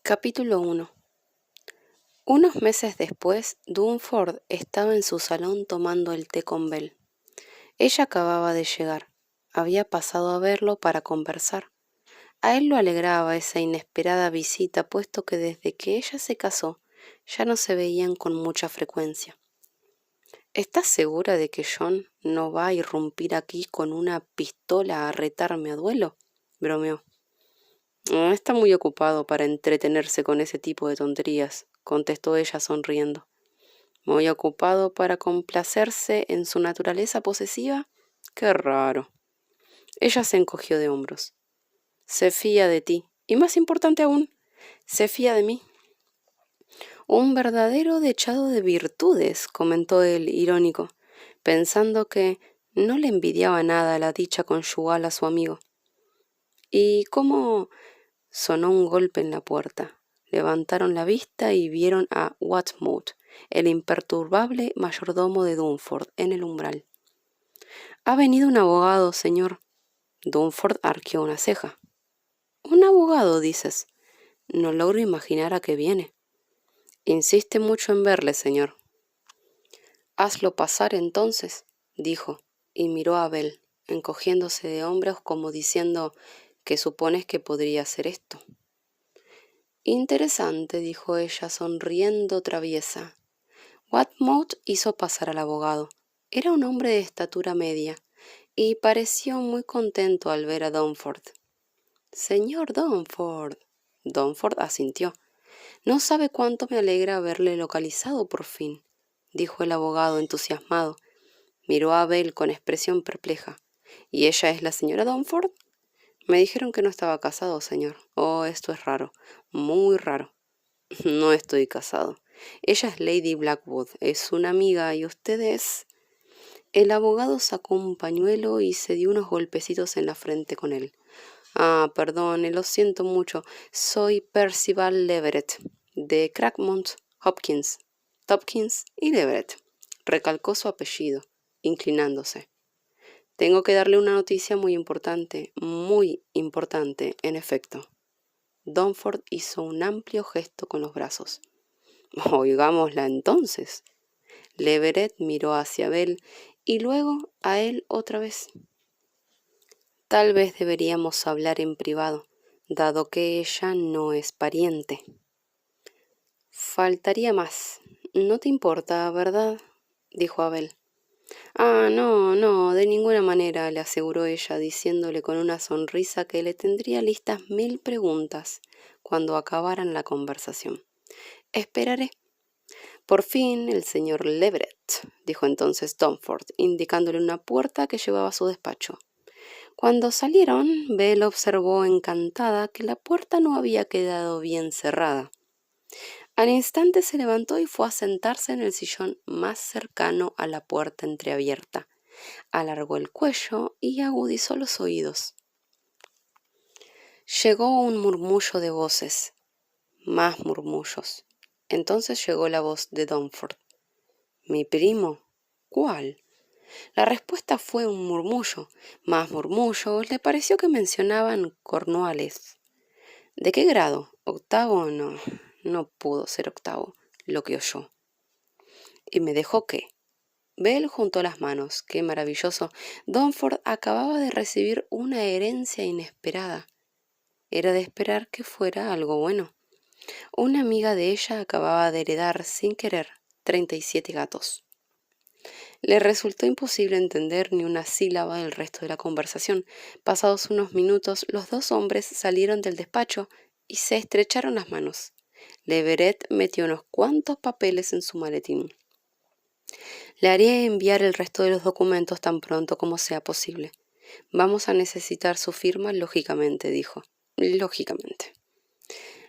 Capítulo 1. Unos meses después, Dunford estaba en su salón tomando el té con Belle. Ella acababa de llegar. Había pasado a verlo para conversar. A él lo alegraba esa inesperada visita, puesto que desde que ella se casó ya no se veían con mucha frecuencia. ¿Estás segura de que John no va a irrumpir aquí con una pistola a retarme a duelo?, bromeó. Está muy ocupado para entretenerse con ese tipo de tonterías, contestó ella sonriendo. ¿Muy ocupado para complacerse en su naturaleza posesiva? Qué raro. Ella se encogió de hombros. Se fía de ti, y más importante aún, se fía de mí. Un verdadero dechado de virtudes, comentó él, irónico, pensando que no le envidiaba nada la dicha conyugal a su amigo. ¿Y cómo? Sonó un golpe en la puerta. Levantaron la vista y vieron a Watmouth, el imperturbable mayordomo de Dunford, en el umbral. «Ha venido un abogado, señor». Dunford arqueó una ceja. «¿Un abogado, dices? No logro imaginar a qué viene». «Insiste mucho en verle, señor». «Hazlo pasar, entonces», dijo, y miró a Belle, encogiéndose de hombros como diciendo: «¿Qué supones que podría ser esto?». «Interesante», dijo ella, sonriendo traviesa. Watmouth hizo pasar al abogado. Era un hombre de estatura media, y pareció muy contento al ver a Dunford. «Señor Dunford». Dunford asintió. «No sabe cuánto me alegra haberle localizado por fin», dijo el abogado entusiasmado. Miró a Belle con expresión perpleja. «¿Y ella es la señora Dunford?» «Me dijeron que no estaba casado, señor». «Oh, esto es raro, muy raro». «No estoy casado. Ella es Lady Blackwood, es una amiga, y usted es...». El abogado sacó un pañuelo y se dio unos golpecitos en la frente con él. «Ah, perdone, lo siento mucho. Soy Percival Leverett, de Crackmont, Hopkins». «Topkins y Leverett», recalcó su apellido, inclinándose. «Tengo que darle una noticia muy importante, en efecto». Dunford hizo un amplio gesto con los brazos. «Oigámosla entonces». Leverett miró hacia Belle y luego a él otra vez. «Tal vez deberíamos hablar en privado, dado que ella no es pariente». «Faltaría más. No te importa, ¿verdad?», dijo Abel. «Ah, no, de ninguna manera», le aseguró ella, diciéndole con una sonrisa que le tendría listas 1000 preguntas cuando acabaran la conversación. «Esperaré». «Por fin, el señor Leverett», dijo entonces Dunford, indicándole una puerta que llevaba a su despacho. Cuando salieron, Belle observó encantada que la puerta no había quedado bien cerrada. Al instante se levantó y fue a sentarse en el sillón más cercano a la puerta entreabierta. Alargó el cuello y agudizó los oídos. Llegó un murmullo de voces. Más murmullos. Entonces llegó la voz de Dunford. «¿Mi primo? ¿Cuál?». La respuesta fue un murmullo. Más murmullos. Le pareció que mencionaban Cornualles. «¿De qué grado? ¿Octavo? No pudo ser octavo», lo que oyó. «¿Y me dejó qué?». Belle juntó las manos. «Qué maravilloso. Dunford acababa de recibir una herencia inesperada». Era de esperar que fuera algo bueno. Una amiga de ella acababa de heredar, sin querer, 37 gatos. Le resultó imposible entender ni una sílaba del resto de la conversación. Pasados unos minutos, los dos hombres salieron del despacho y se estrecharon las manos. Leverett metió unos cuantos papeles en su maletín. «Le haré enviar el resto de los documentos tan pronto como sea posible. Vamos a necesitar su firma, lógicamente», dijo. «Lógicamente».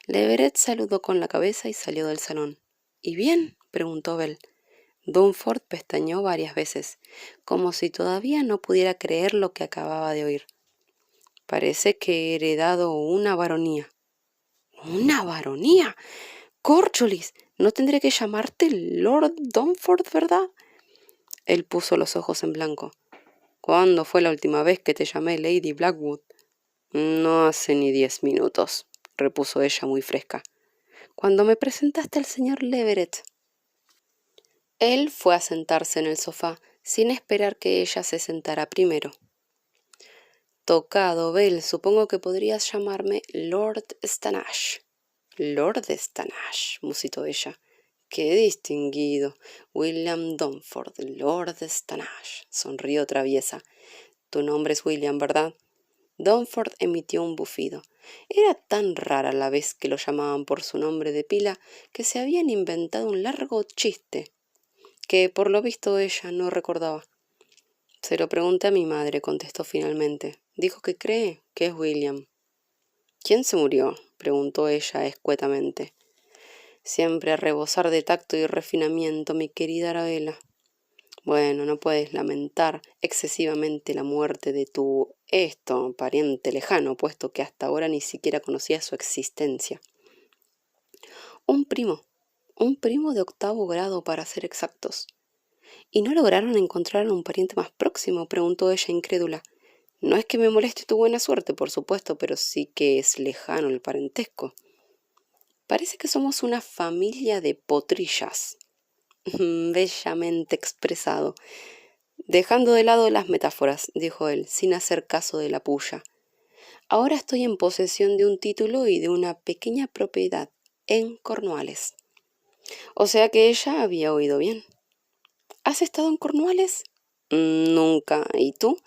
Leverett saludó con la cabeza y salió del salón. «¿Y bien?», preguntó Belle. Dunford pestañeó varias veces, como si todavía no pudiera creer lo que acababa de oír. «Parece que he heredado una baronía». «¿Una baronía? Córcholis, no tendré que llamarte Lord Dunford, ¿verdad?». Él puso los ojos en blanco. «¿Cuándo fue la última vez que te llamé Lady Blackwood?». «No hace ni 10 minutos», repuso ella muy fresca. cuando me presentaste al señor Leverett. Él fue a sentarse en el sofá, sin esperar que ella se sentara primero. Tocado, Bell, supongo que podrías llamarme Lord Stanash. Lord Stanash, musitó ella. Qué distinguido. William Dunford, Lord Stanash, sonrió traviesa. Tu nombre es William, ¿verdad? Dunford emitió un bufido. Era tan rara la vez que lo llamaban por su nombre de pila que se habían inventado un largo chiste que por lo visto ella no recordaba. Se lo pregunté a mi madre, contestó finalmente. Dijo que cree que es William. ¿Quién se murió? Preguntó ella escuetamente. Siempre a rebosar de tacto y refinamiento, mi querida Arabella. Bueno, no puedes lamentar excesivamente la muerte de tu pariente lejano, puesto que hasta ahora ni siquiera conocía su existencia. Un primo de octavo grado para ser exactos. ¿Y no lograron encontrar a un pariente más próximo?, preguntó ella incrédula. No es que me moleste tu buena suerte, por supuesto, pero sí que es lejano el parentesco. Parece que somos una familia de potrillas. Bellamente expresado. Dejando de lado las metáforas, dijo él, sin hacer caso de la pulla. Ahora estoy en posesión de un título y de una pequeña propiedad en Cornualles. O sea que ella había oído bien. ¿Has estado en Cornualles? Nunca. ¿Y tú?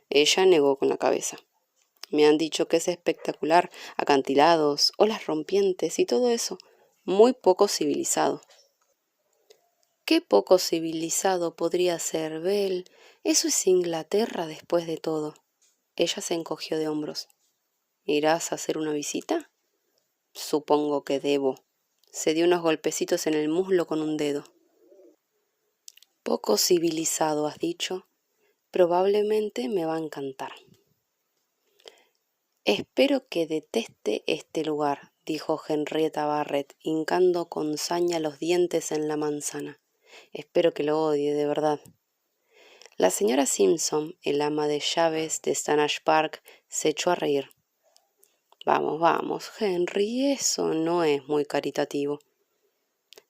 Ella negó con la cabeza. Me han dicho que es espectacular, acantilados, olas rompientes y todo eso. Muy poco civilizado. ¿Qué poco civilizado podría ser, Bell? Eso es Inglaterra después de todo. Ella se encogió de hombros. ¿Irás a hacer una visita? Supongo que debo. Se dio unos golpecitos en el muslo con un dedo. Poco civilizado, has dicho. Probablemente me va a encantar. Espero que deteste este lugar, dijo Henrietta Barrett, hincando con saña los dientes en la manzana. Espero que lo odie, de verdad. La señora Simpson, el ama de llaves de Stanash Park, se echó a reír. Vamos, Henry, eso no es muy caritativo.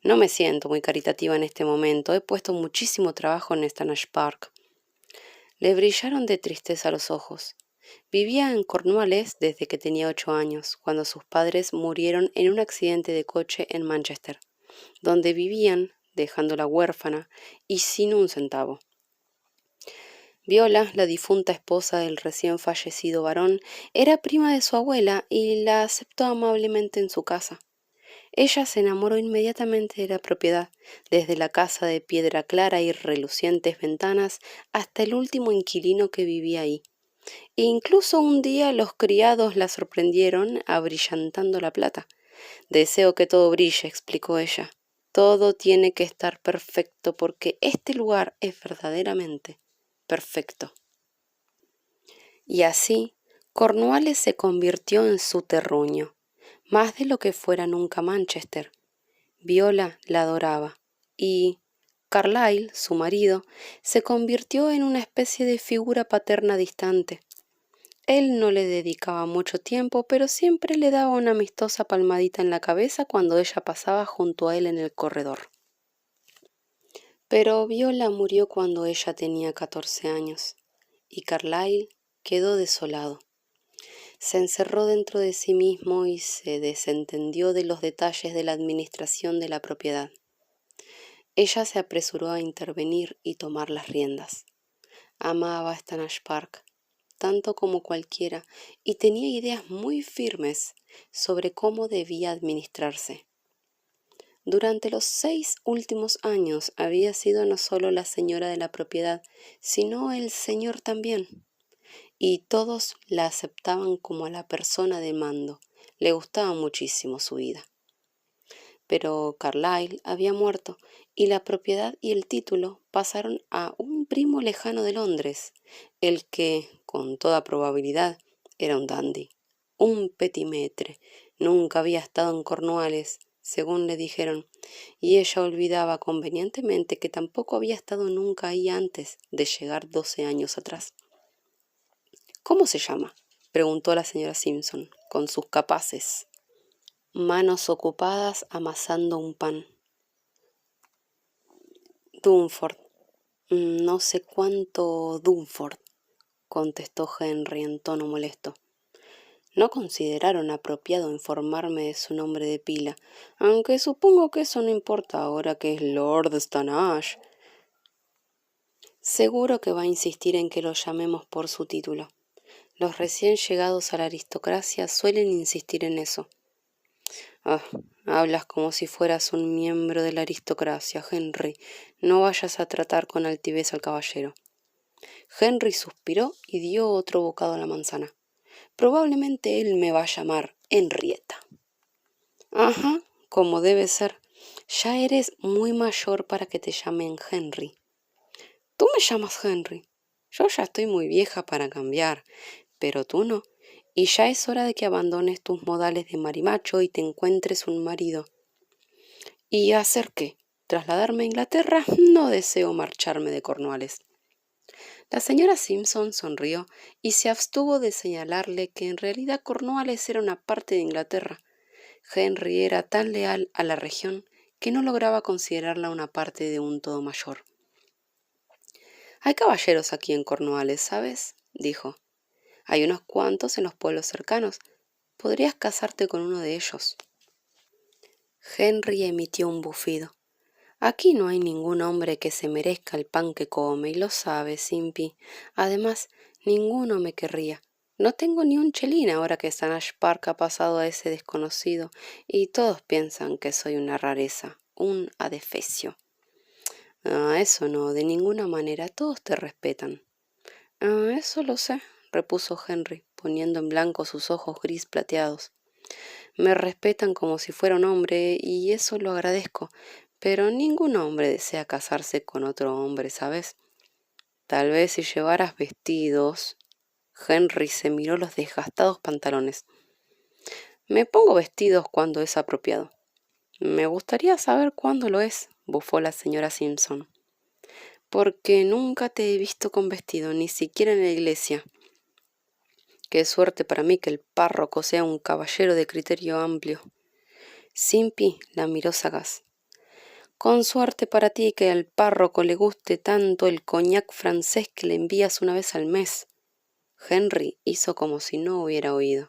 No me siento muy caritativa en este momento. He puesto muchísimo trabajo en Stanash Park. Le brillaron de tristeza los ojos. Vivía en Cornualles desde que tenía 8 años, cuando sus padres murieron en un accidente de coche en Manchester, donde vivían, dejándola huérfana y sin un centavo. Viola, la difunta esposa del recién fallecido varón, era prima de su abuela y la aceptó amablemente en su casa. Ella se enamoró inmediatamente de la propiedad, desde la casa de piedra clara y relucientes ventanas hasta el último inquilino que vivía ahí. E incluso un día los criados la sorprendieron abrillantando la plata. Deseo que todo brille, explicó ella. Todo tiene que estar perfecto porque este lugar es verdaderamente perfecto. Y así, Cornualles se convirtió en su terruño, más de lo que fuera nunca Manchester. Viola la adoraba y Carlyle, su marido, se convirtió en una especie de figura paterna distante. Él no le dedicaba mucho tiempo, pero siempre le daba una amistosa palmadita en la cabeza cuando ella pasaba junto a él en el corredor. Pero Viola murió cuando ella tenía 14 años, y Carlyle quedó desolado. Se encerró dentro de sí mismo y se desentendió de los detalles de la administración de la propiedad. Ella se apresuró a intervenir y tomar las riendas. Amaba Stanash Park, tanto como cualquiera, y tenía ideas muy firmes sobre cómo debía administrarse. Durante los 6 últimos años había sido no solo la señora de la propiedad, sino el señor también. Y todos la aceptaban como a la persona de mando. Le gustaba muchísimo su vida. Pero Carlyle había muerto y la propiedad y el título pasaron a un primo lejano de Londres, el que, con toda probabilidad, era un dandy, un petimetre. Nunca había estado en Cornualles, según le dijeron, y ella olvidaba convenientemente que tampoco había estado nunca ahí antes de llegar 12 años atrás. ¿Cómo se llama?, preguntó la señora Simpson, con sus capaces. manos ocupadas amasando un pan. Dunford. No sé cuánto Dunford, contestó Henry en tono molesto. No consideraron apropiado informarme de su nombre de pila, aunque supongo que eso no importa ahora que es Lord Stanage. Seguro que va a insistir en que lo llamemos por su título. Los recién llegados a la aristocracia suelen insistir en eso. Ah, hablas como si fueras un miembro de la aristocracia, Henry. No vayas a tratar con altivez al caballero. Henry suspiró y dio otro bocado a la manzana. Probablemente él me va a llamar Henrietta. Ajá, como debe ser. Ya eres muy mayor para que te llamen Henry. Tú me llamas Henry. Yo ya estoy muy vieja para cambiar, pero tú no. Y ya es hora de que abandones tus modales de marimacho y te encuentres un marido. ¿Y hacer qué? ¿Trasladarme a Inglaterra? No deseo marcharme de Cornualles. La señora Simpson sonrió y se abstuvo de señalarle que en realidad Cornualles era una parte de Inglaterra. Henry era tan leal a la región que no lograba considerarla una parte de un todo mayor. Hay caballeros aquí en Cornualles, ¿sabes? Dijo. Hay unos cuantos en los pueblos cercanos. Podrías casarte con uno de ellos. Henry emitió un bufido. Aquí no hay ningún hombre que se merezca el pan que come, y lo sabes, Simpy. Además, ninguno me querría. No tengo ni un chelín ahora que Stanage Park ha pasado a ese desconocido, y todos piensan que soy una rareza, un adefesio. Ah, eso no, de ninguna manera, todos te respetan. Ah, eso lo sé, repuso Henry, poniendo en blanco sus ojos gris plateados. Me respetan como si fuera un hombre, y eso lo agradezco, pero ningún hombre desea casarse con otro hombre, ¿sabes? Tal vez si llevaras vestidos. Henry se miró los desgastados pantalones. Me pongo vestidos cuando es apropiado. Me gustaría saber cuándo lo es, bufó la señora Simpson. Porque nunca te he visto con vestido, ni siquiera en la iglesia. Qué suerte para mí que el párroco sea un caballero de criterio amplio. Simpy la miró sagaz. Con suerte para ti que al párroco le guste tanto el coñac francés que le envías una vez al mes. Henry hizo como si no hubiera oído.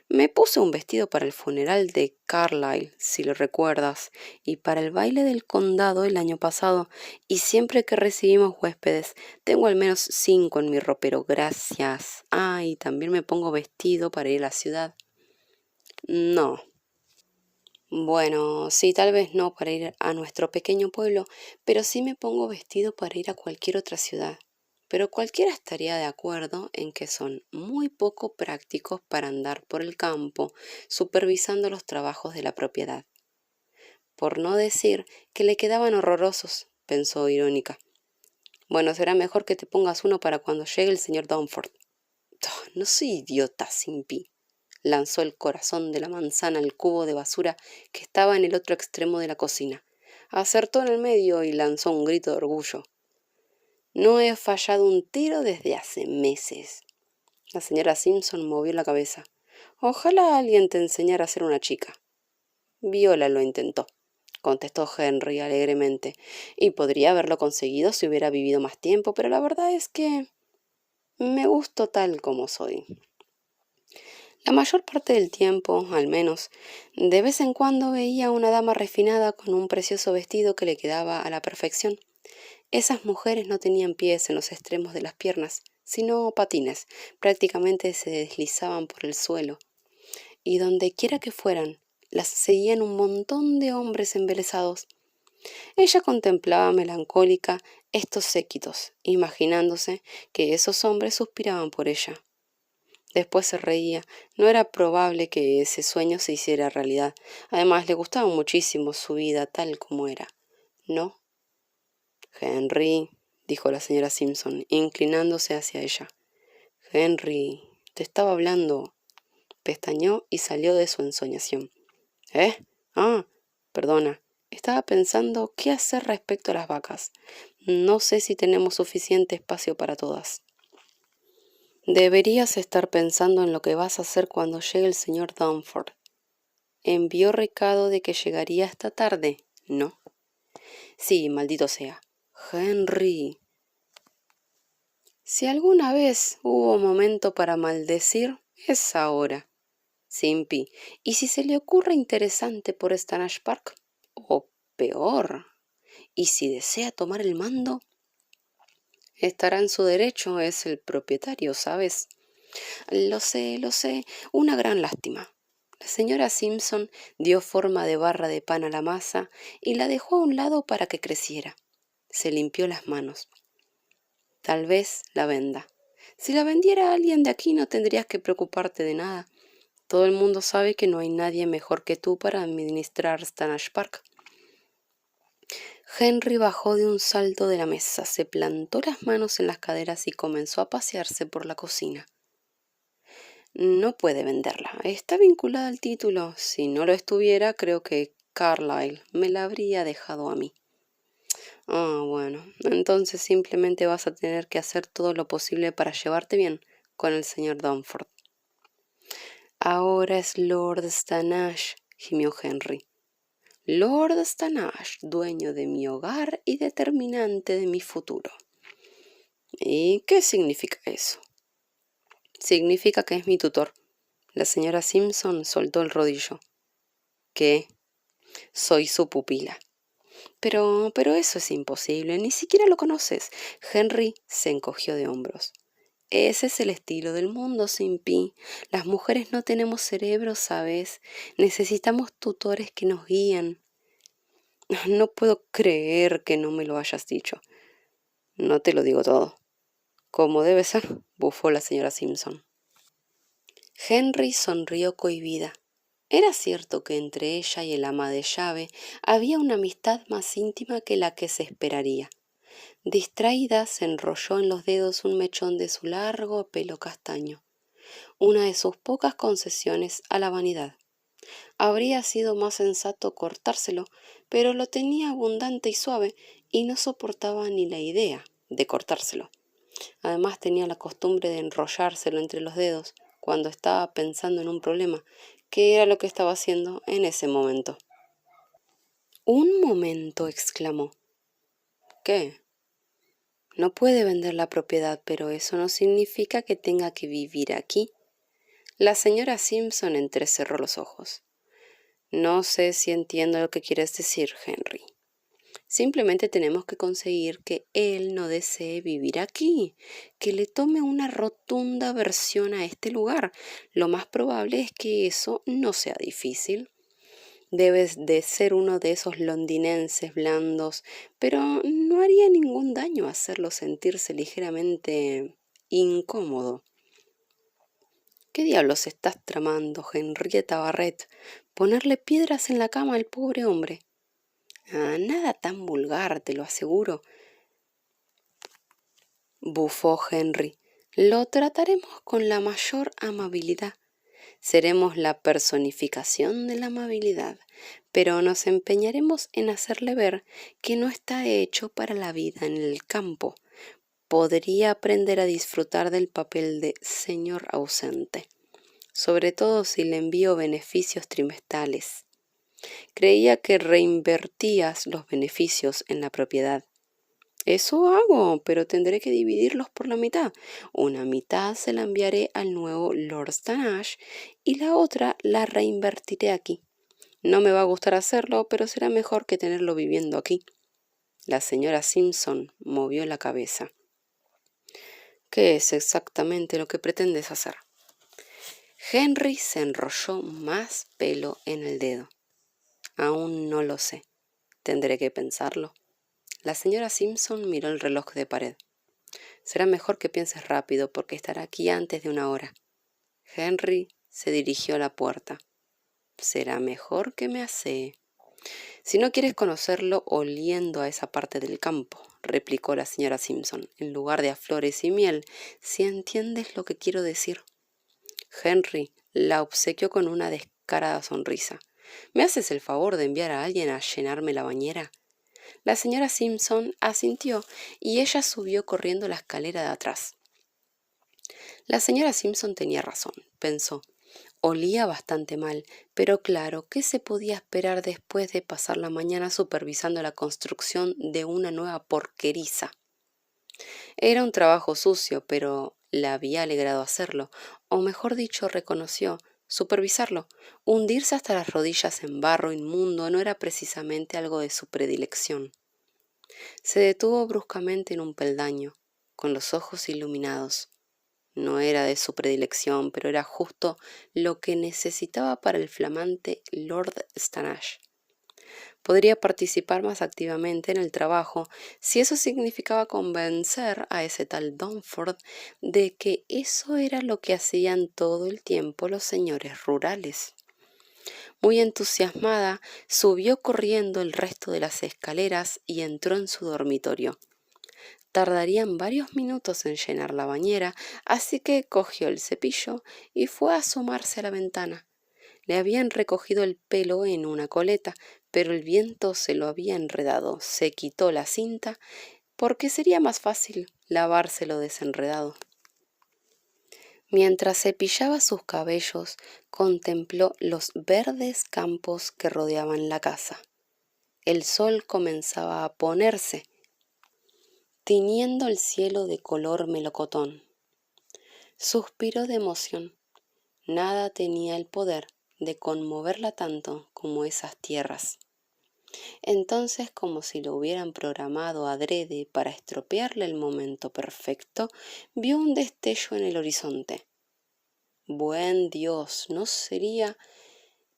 Me puse un vestido para el funeral de Carlyle, si lo recuerdas, y para el baile del condado el año pasado, y siempre que recibimos huéspedes, tengo al menos 5 en mi ropero, gracias. Ah, y también me pongo vestido para ir a la ciudad. No. Bueno, sí, tal vez no para ir a nuestro pequeño pueblo, pero sí me pongo vestido para ir a cualquier otra ciudad. Pero cualquiera estaría de acuerdo en que son muy poco prácticos para andar por el campo supervisando los trabajos de la propiedad. Por no decir que le quedaban horrorosos, pensó irónica. Bueno, será mejor que te pongas uno para cuando llegue el señor Dunford. Oh, no soy idiota, Simpy. Lanzó el corazón de la manzana al cubo de basura que estaba en el otro extremo de la cocina. Acertó en el medio y lanzó un grito de orgullo. No he fallado un tiro desde hace meses. La señora Simpson movió la cabeza. Ojalá alguien te enseñara a ser una chica. Viola lo intentó, contestó Henry alegremente, y podría haberlo conseguido si hubiera vivido más tiempo, pero la verdad es que me gusto tal como soy. La mayor parte del tiempo, al menos, de vez en cuando veía a una dama refinada con un precioso vestido que le quedaba a la perfección. Esas mujeres no tenían pies en los extremos de las piernas, sino patines, prácticamente se deslizaban por el suelo, y donde quiera que fueran, las seguían un montón de hombres embelesados. Ella contemplaba melancólica estos séquitos, imaginándose que esos hombres suspiraban por ella. Después se reía. No era probable que ese sueño se hiciera realidad. Además, le gustaba muchísimo su vida tal como era. ¿No? Henry, dijo la señora Simpson, inclinándose hacia ella. Henry, te estaba hablando. Pestañeó y salió de su ensoñación. ¿Eh? Ah, perdona. Estaba pensando qué hacer respecto a las vacas. No sé si tenemos suficiente espacio para todas. Deberías estar pensando en lo que vas a hacer cuando llegue el señor Dunford. ¿Envió recado de que llegaría esta tarde? No. Sí, maldito sea. Henry. Si alguna vez hubo momento para maldecir, es ahora. Simpy, ¿y si se le ocurre interesante por Stanash Park? O peor, ¿y si desea tomar el mando? Estará en su derecho, es el propietario, ¿sabes? Lo sé, una gran lástima. La señora Simpson dio forma de barra de pan a la masa y la dejó a un lado para que creciera. Se limpió las manos. Tal vez la venda. Si la vendiera a alguien de aquí no tendrías que preocuparte de nada. Todo el mundo sabe que no hay nadie mejor que tú para administrar Stanash Park. Henry bajó de un salto de la mesa, se plantó las manos en las caderas y comenzó a pasearse por la cocina. No puede venderla. Está vinculada al título. Si no lo estuviera, creo que Carlyle me la habría dejado a mí. Ah, bueno, entonces simplemente vas a tener que hacer todo lo posible para llevarte bien con el señor Dunford. Ahora es Lord Stanash, gimió Henry. Lord Stanash, dueño de mi hogar y determinante de mi futuro. ¿Y qué significa eso? Significa que es mi tutor. La señora Simpson soltó el rodillo. ¿Qué? Soy su pupila. Pero eso es imposible, ni siquiera lo conoces. Henry se encogió de hombros. Ese es el estilo del mundo, Simpy. Las mujeres no tenemos cerebro, ¿sabes? Necesitamos tutores que nos guíen. No puedo creer que no me lo hayas dicho. No te lo digo todo. Como debe ser, bufó la señora Simpson. Henry sonrió cohibida. Era cierto que entre ella y el ama de llave había una amistad más íntima que la que se esperaría. Distraída, se enrolló en los dedos un mechón de su largo pelo castaño, una de sus pocas concesiones a la vanidad. Habría sido más sensato cortárselo, pero lo tenía abundante y suave y no soportaba ni la idea de cortárselo. Además tenía la costumbre de enrollárselo entre los dedos cuando estaba pensando en un problema, que era lo que estaba haciendo en ese momento. Un momento, exclamó. ¿Qué? No puede vender la propiedad, pero eso no significa que tenga que vivir aquí. La señora Simpson entrecerró los ojos. No sé si entiendo lo que quieres decir, Henry. Simplemente tenemos que conseguir que él no desee vivir aquí, que le tome una rotunda aversión a este lugar. Lo más probable es que eso no sea difícil. Debes de ser uno de esos londinenses blandos, pero no haría ningún daño hacerlo sentirse ligeramente incómodo. ¿Qué diablos estás tramando, Henrietta Barrett? ¿Ponerle piedras en la cama al pobre hombre? Ah, nada tan vulgar, te lo aseguro, bufó Henry. Lo trataremos con la mayor amabilidad. Seremos la personificación de la amabilidad, pero nos empeñaremos en hacerle ver que no está hecho para la vida en el campo. Podría aprender a disfrutar del papel de señor ausente, sobre todo si le envío beneficios trimestrales. Creía que reinvertías los beneficios en la propiedad. Eso hago, pero tendré que dividirlos por la mitad. Una mitad se la enviaré al nuevo Lord Stanash y la otra la reinvertiré aquí. No me va a gustar hacerlo, pero será mejor que tenerlo viviendo aquí. La señora Simpson movió la cabeza. ¿Qué es exactamente lo que pretendes hacer? Henry se enrolló más pelo en el dedo. Aún no lo sé. Tendré que pensarlo. La señora Simpson miró el reloj de pared. Será mejor que pienses rápido porque estará aquí antes de una hora. Henry se dirigió a la puerta. Será mejor que me asee. Si no quieres conocerlo oliendo a esa parte del campo, replicó la señora Simpson, en lugar de a flores y miel, si entiendes lo que quiero decir. Henry la obsequió con una descarada sonrisa. ¿Me haces el favor de enviar a alguien a llenarme la bañera? La señora Simpson asintió y ella subió corriendo la escalera de atrás. La señora Simpson tenía razón, pensó. Olía bastante mal, pero claro, ¿qué se podía esperar después de pasar la mañana supervisando la construcción de una nueva porqueriza? Era un trabajo sucio, pero le había alegrado hacerlo, o mejor dicho, reconoció supervisarlo. Hundirse hasta las rodillas en barro inmundo no era precisamente algo de su predilección. Se detuvo bruscamente en un peldaño, con los ojos iluminados. No era de su predilección, pero era justo lo que necesitaba para el flamante Lord Stanage. Podría participar más activamente en el trabajo si eso significaba convencer a ese tal Dunford de que eso era lo que hacían todo el tiempo los señores rurales. Muy entusiasmada, subió corriendo el resto de las escaleras y entró en su dormitorio. Tardarían varios minutos en llenar la bañera, así que cogió el cepillo y fue a asomarse a la ventana. Le habían recogido el pelo en una coleta, pero el viento se lo había enredado. Se quitó la cinta porque sería más fácil lavárselo desenredado. Mientras cepillaba sus cabellos, contempló los verdes campos que rodeaban la casa. El sol comenzaba a ponerse, tiñendo el cielo de color melocotón. Suspiró de emoción. Nada tenía el poder de conmoverla tanto como esas tierras. Entonces, como si lo hubieran programado adrede para estropearle el momento perfecto, vio un destello en el horizonte. Buen Dios, ¿no sería?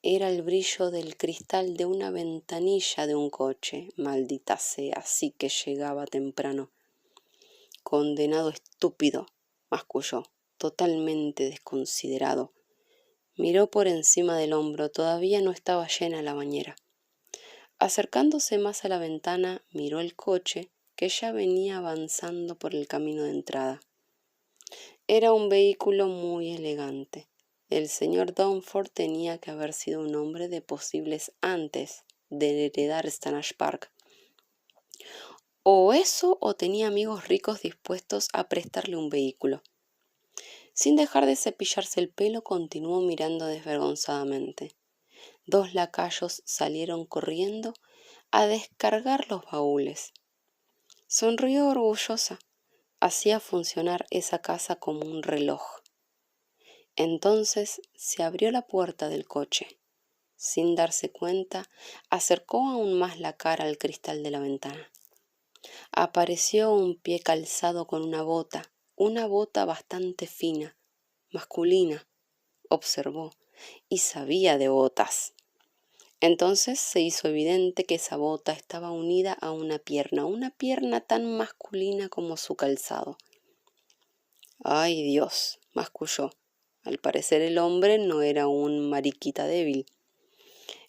Era el brillo del cristal de una ventanilla de un coche. Maldita sea, sí que llegaba temprano. Condenado estúpido, masculló, totalmente desconsiderado. Miró por encima del hombro, todavía no estaba llena la bañera. Acercándose más a la ventana, miró el coche que ya venía avanzando por el camino de entrada. Era un vehículo muy elegante. El señor Dunford tenía que haber sido un hombre de posibles antes de heredar Stanage Park. O eso o tenía amigos ricos dispuestos a prestarle un vehículo. Sin dejar de cepillarse el pelo, continuó mirando desvergonzadamente. Dos lacayos salieron corriendo a descargar los baúles. Sonrió orgullosa. Hacía funcionar esa casa como un reloj. Entonces se abrió la puerta del coche. Sin darse cuenta, acercó aún más la cara al cristal de la ventana. Apareció un pie calzado con una bota bastante fina, masculina, observó, y sabía de botas. Entonces se hizo evidente que esa bota estaba unida a una pierna tan masculina como su calzado. ¡Ay, Dios!, masculló. Al parecer el hombre no era un mariquita débil.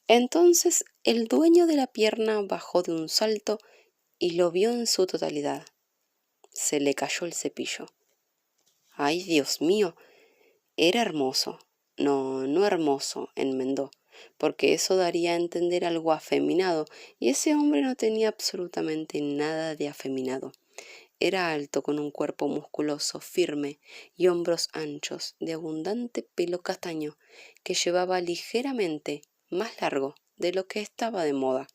Entonces el dueño de la pierna bajó de un salto y lo vio en su totalidad. Se le cayó el cepillo. ¡Ay, Dios mío! Era hermoso. No, no hermoso, enmendó, porque eso daría a entender algo afeminado, y ese hombre no tenía absolutamente nada de afeminado. Era alto, con un cuerpo musculoso, firme, y hombros anchos, de abundante pelo castaño, que llevaba ligeramente más largo de lo que estaba de moda.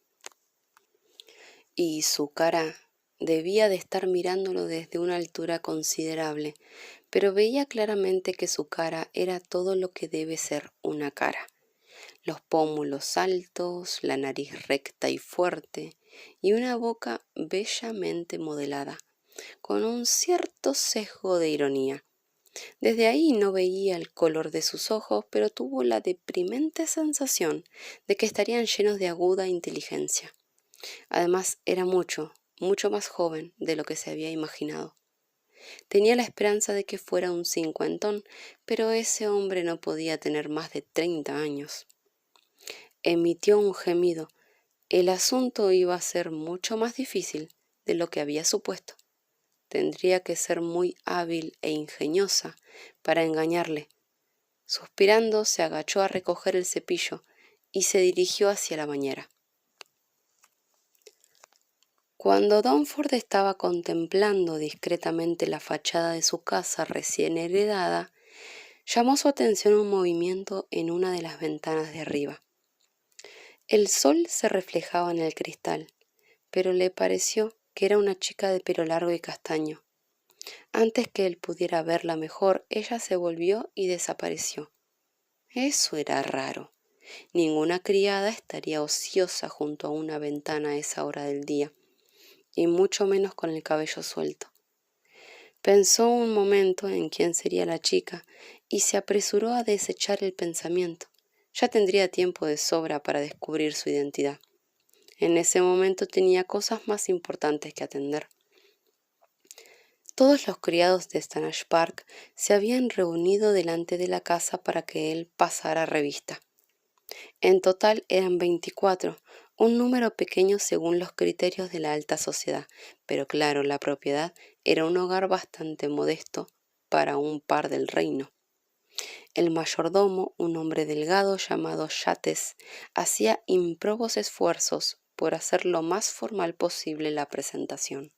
Y su cara debía de estar mirándolo desde una altura considerable, pero veía claramente que su cara era todo lo que debe ser una cara. Los pómulos altos, la nariz recta y fuerte, y una boca bellamente modelada, con un cierto sesgo de ironía. Desde ahí no veía el color de sus ojos, pero tuvo la deprimente sensación de que estarían llenos de aguda inteligencia. Además, era mucho más joven de lo que se había imaginado. Tenía la esperanza de que fuera un cincuentón, pero ese hombre no podía tener más de 30 años. Emitió un gemido. El asunto iba a ser mucho más difícil de lo que había supuesto. Tendría que ser muy hábil e ingeniosa para engañarle. Suspirando, se agachó a recoger el cepillo y se dirigió hacia la bañera. Cuando Dunford estaba contemplando discretamente la fachada de su casa recién heredada, Llamó su atención un movimiento en una de las ventanas de arriba. El sol se reflejaba en el cristal, pero le pareció que era una chica de pelo largo y castaño. Antes que él pudiera verla mejor, ella se volvió y desapareció. Eso era raro. Ninguna criada estaría ociosa junto a una ventana a esa hora del día, y mucho menos con el cabello suelto. Pensó un momento en quién sería la chica y se apresuró a desechar el pensamiento. Ya tendría tiempo de sobra para descubrir su identidad. En ese momento tenía cosas más importantes que atender. Todos los criados de Stanage Park se habían reunido delante de la casa para que él pasara revista. En total eran 24, un número pequeño según los criterios de la alta sociedad, pero claro, la propiedad era un hogar bastante modesto para un par del reino. El mayordomo, un hombre delgado llamado Yates, hacía ímprobos esfuerzos por hacer lo más formal posible la presentación.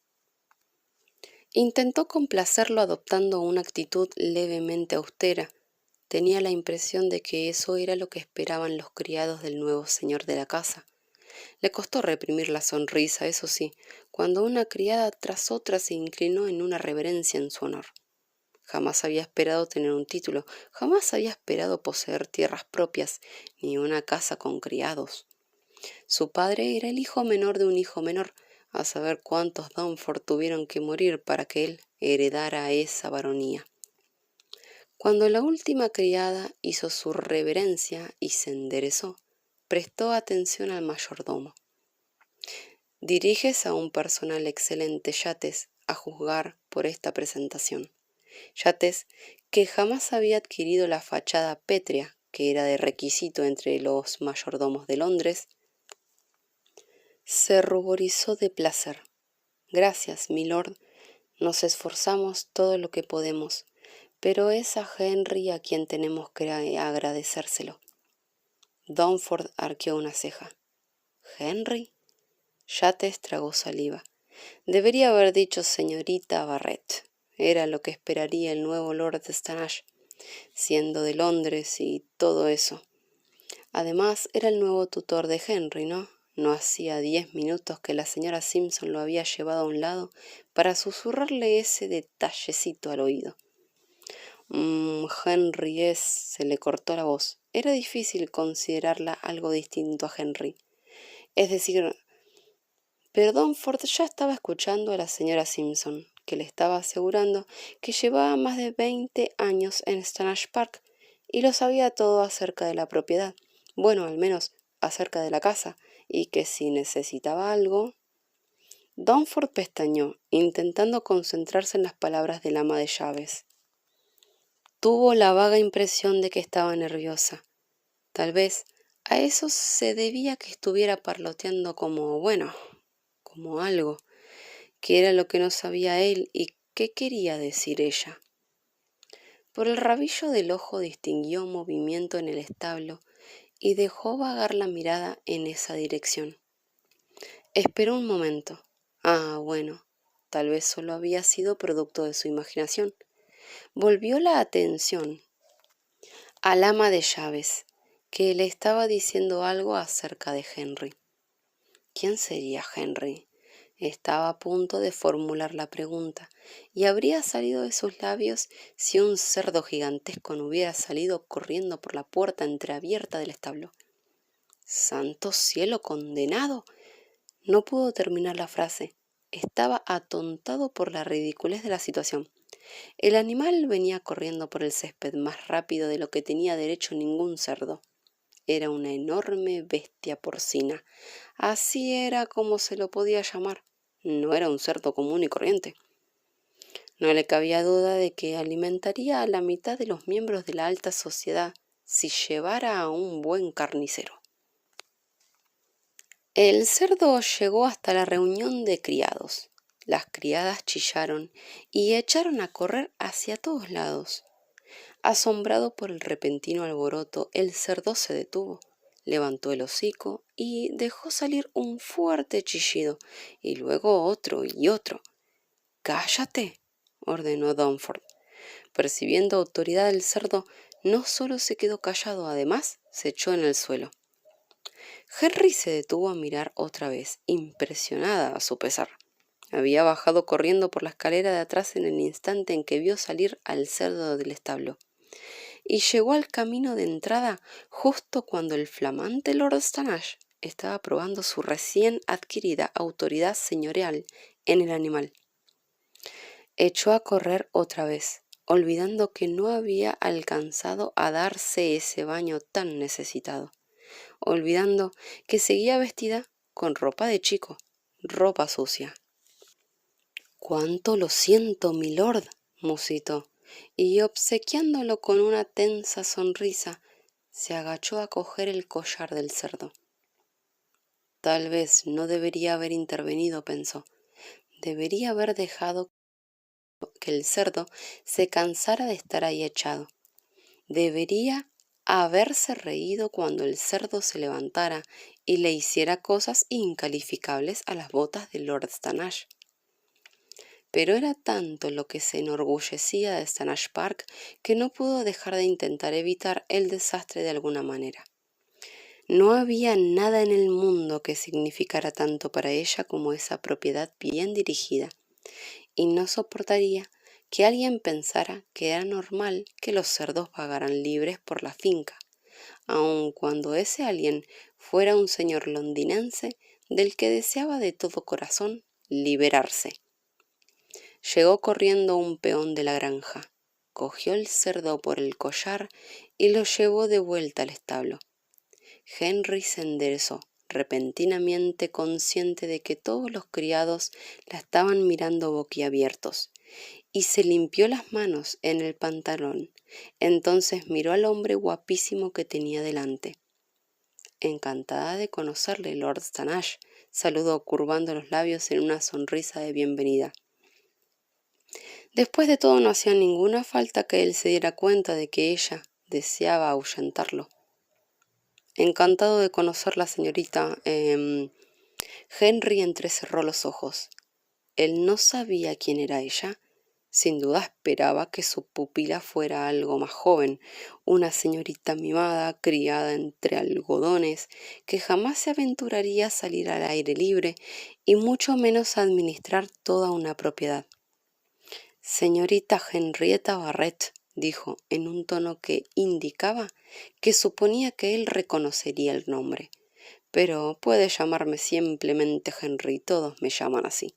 Intentó complacerlo adoptando una actitud levemente austera. Tenía la impresión de que eso era lo que esperaban los criados del nuevo señor de la casa. Le costó reprimir la sonrisa, eso sí, cuando una criada tras otra se inclinó en una reverencia en su honor. Jamás había esperado tener un título, jamás había esperado poseer tierras propias, ni una casa con criados. Su padre era el hijo menor de un hijo menor, a saber cuántos Dunford tuvieron que morir para que él heredara esa baronía. Cuando la última criada hizo su reverencia y se enderezó, prestó atención al mayordomo. «Diriges a un personal excelente, Yates, a juzgar por esta presentación». Yates, que jamás había adquirido la fachada pétrea que era de requisito entre los mayordomos de Londres, se ruborizó de placer. «Gracias, milord, nos esforzamos todo lo que podemos, pero es a Henry a quien tenemos que agradecérselo». Dunford arqueó una ceja. «¿Henry?» Yates tragó saliva. Debería haber dicho señorita Barrett. Era lo que esperaría el nuevo Lord de Stanage, siendo de Londres y todo eso. Además, era el nuevo tutor de Henry, ¿no? No hacía 10 minutos que la señora Simpson lo había llevado a un lado para susurrarle ese detallecito al oído. Henry es... Se le cortó la voz. Era difícil considerarla algo distinto a Henry. Es decir... Pero Dunford ya estaba escuchando a la señora Simpson, que le estaba asegurando que llevaba más de 20 años en Stanage Park y lo sabía todo acerca de la propiedad, bueno, al menos acerca de la casa, y que si necesitaba algo... Dunford pestañeó, intentando concentrarse en las palabras del ama de llaves. Tuvo la vaga impresión de que estaba nerviosa. Tal vez a eso se debía que estuviera parloteando como algo, que era lo que no sabía él y qué quería decir ella. Por el rabillo del ojo distinguió movimiento en el establo y dejó vagar la mirada en esa dirección. Esperó un momento. Bueno, tal vez solo había sido producto de su imaginación. Volvió la atención al ama de llaves, que le estaba diciendo algo acerca de Henry. ¿Quién sería Henry? Estaba a punto de formular la pregunta, y habría salido de sus labios si un cerdo gigantesco no hubiera salido corriendo por la puerta entreabierta del establo. ¡Santo cielo condenado! No pudo terminar la frase. Estaba atontado por la ridiculez de la situación. El animal venía corriendo por el césped más rápido de lo que tenía derecho ningún cerdo. Era una enorme bestia porcina. Así era como se lo podía llamar. No era un cerdo común y corriente. No le cabía duda de que alimentaría a la mitad de los miembros de la alta sociedad si llevara a un buen carnicero. El cerdo llegó hasta la reunión de criados. Las criadas chillaron y echaron a correr hacia todos lados. Asombrado por el repentino alboroto, el cerdo se detuvo, levantó el hocico y dejó salir un fuerte chillido, y luego otro y otro. «¡Cállate!», ordenó Dunford. percibiendo autoridad del cerdo, no solo se quedó callado, además se echó en el suelo. Henry se detuvo a mirar otra vez, impresionada a su pesar. Había bajado corriendo por la escalera de atrás en el instante en que vio salir al cerdo del establo, y llegó al camino de entrada justo cuando el flamante Lord Stanage estaba probando su recién adquirida autoridad señorial en el animal. Echó a correr otra vez, olvidando que no había alcanzado a darse ese baño tan necesitado, olvidando que seguía vestida con ropa de chico, ropa sucia. —¡Cuánto lo siento, milord! —musitó, y obsequiándolo con una tensa sonrisa, se agachó a coger el collar del cerdo. Tal vez no debería haber intervenido, pensó. Debería haber dejado que el cerdo se cansara de estar ahí echado. Debería haberse reído cuando el cerdo se levantara y le hiciera cosas incalificables a las botas de Lord Stanage. Pero era tanto lo que se enorgullecía de Stanage Park que no pudo dejar de intentar evitar el desastre de alguna manera. No había nada en el mundo que significara tanto para ella como esa propiedad bien dirigida, y no soportaría que alguien pensara que era normal que los cerdos vagaran libres por la finca, aun cuando ese alguien fuera un señor londinense del que deseaba de todo corazón liberarse. Llegó corriendo un peón de la granja, cogió el cerdo por el collar y lo llevó de vuelta al establo. Henry se enderezó, repentinamente consciente de que todos los criados la estaban mirando boquiabiertos, y se limpió las manos en el pantalón. Entonces miró al hombre guapísimo que tenía delante. —Encantada de conocerle, Lord Stanage —saludó, curvando los labios en una sonrisa de bienvenida. Después de todo, no hacía ninguna falta que él se diera cuenta de que ella deseaba ahuyentarlo. —Encantado de conocerla, señorita. Henry entrecerró los ojos. Él no sabía quién era ella. Sin duda esperaba que su pupila fuera algo más joven, una señorita mimada, criada entre algodones, que jamás se aventuraría a salir al aire libre y mucho menos a administrar toda una propiedad. —Señorita Henrietta Barrett —dijo en un tono que indicaba que suponía que él reconocería el nombre—, pero puede llamarme simplemente Henry, todos me llaman así.